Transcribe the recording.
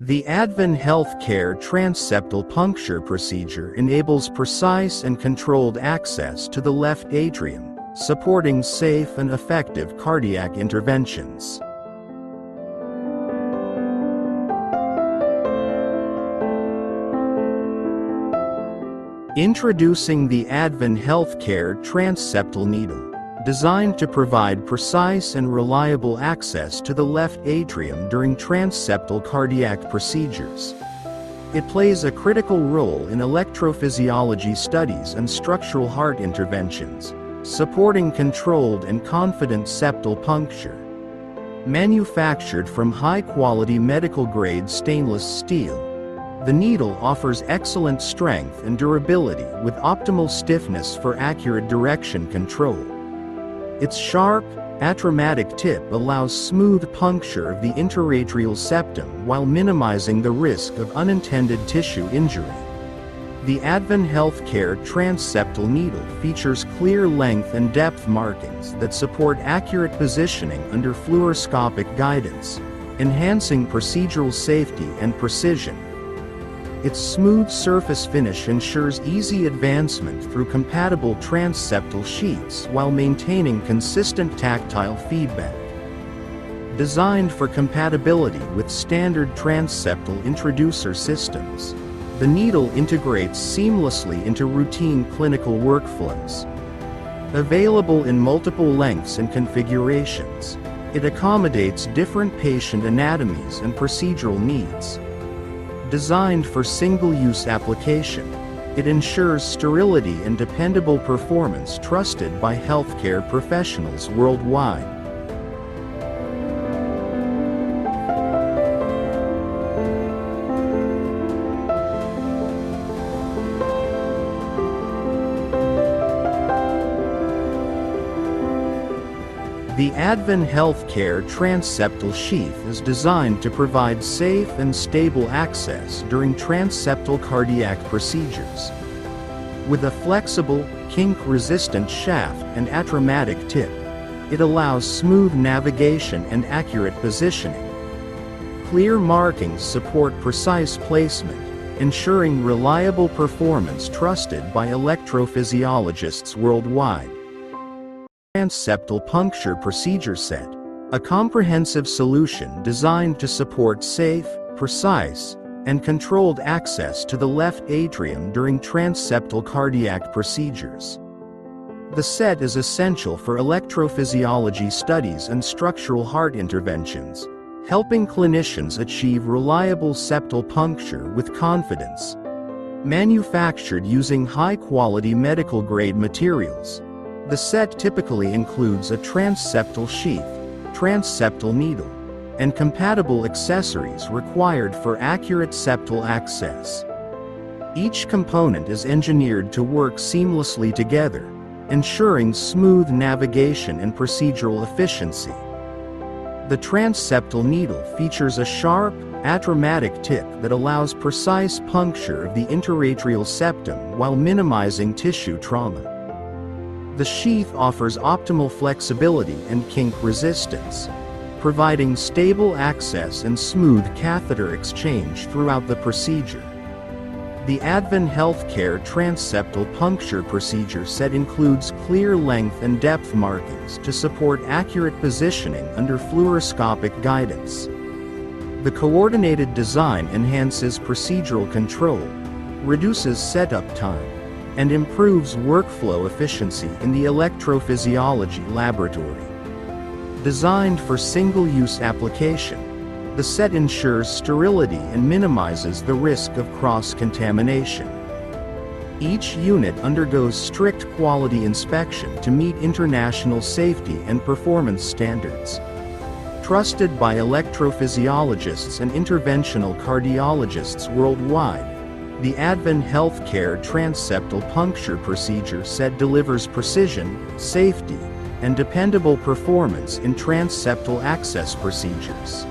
The Advin Health Care Transseptal Puncture Procedure enables precise and controlled access to the left atrium, supporting safe and effective cardiac interventions. Introducing the Advin Health Care Transseptal Needle, designed to provide precise and reliable access to the left atrium during transseptal cardiac procedures. It plays a critical role in electrophysiology studies and structural heart interventions, supporting controlled and confident septal puncture. Manufactured from high-quality medical-grade stainless steel, the needle offers excellent strength and durability with optimal stiffness for accurate direction control. Its sharp, atraumatic tip allows smooth puncture of the interatrial septum while minimizing the risk of unintended tissue injury. The Advin Health Care Transseptal Needle features clear length and depth markings that support accurate positioning under fluoroscopic guidance, enhancing procedural safety and precision. Its smooth surface finish ensures easy advancement through compatible transseptal sheaths while maintaining consistent tactile feedback. Designed for compatibility with standard transseptal introducer systems, the needle integrates seamlessly into routine clinical workflows. Available in multiple lengths and configurations, it accommodates different patient anatomies and procedural needs. Designed for single-use application, it ensures sterility and dependable performance trusted by healthcare professionals worldwide. The Advin Health Care Transseptal Sheath is designed to provide safe and stable access during transseptal cardiac procedures. With a flexible, kink-resistant shaft and atraumatic tip, it allows smooth navigation and accurate positioning. Clear markings support precise placement, ensuring reliable performance trusted by electrophysiologists worldwide. Transseptal Puncture Procedure Set, a comprehensive solution designed to support safe, precise, and controlled access to the left atrium during transseptal cardiac procedures. The set is essential for electrophysiology studies and structural heart interventions, helping clinicians achieve reliable septal puncture with confidence. Manufactured using high-quality medical-grade materials, the set typically includes a transseptal sheath, transseptal needle, and compatible accessories required for accurate septal access. Each component is engineered to work seamlessly together, ensuring smooth navigation and procedural efficiency. The transseptal needle features a sharp, atraumatic tip that allows precise puncture of the interatrial septum while minimizing tissue trauma. The sheath offers optimal flexibility and kink resistance, providing stable access and smooth catheter exchange throughout the procedure. The Advin Health Care Transseptal Puncture Procedure Set includes clear length and depth markings to support accurate positioning under fluoroscopic guidance. The coordinated design enhances procedural control, reduces setup time, and improves workflow efficiency in the electrophysiology laboratory. Designed for single-use application, the set ensures sterility and minimizes the risk of cross-contamination. Each unit undergoes strict quality inspection to meet international safety and performance standards. Trusted by electrophysiologists and interventional cardiologists worldwide, the Advin Health Care Transseptal Puncture Procedure Set delivers precision, safety, and dependable performance in transseptal access procedures.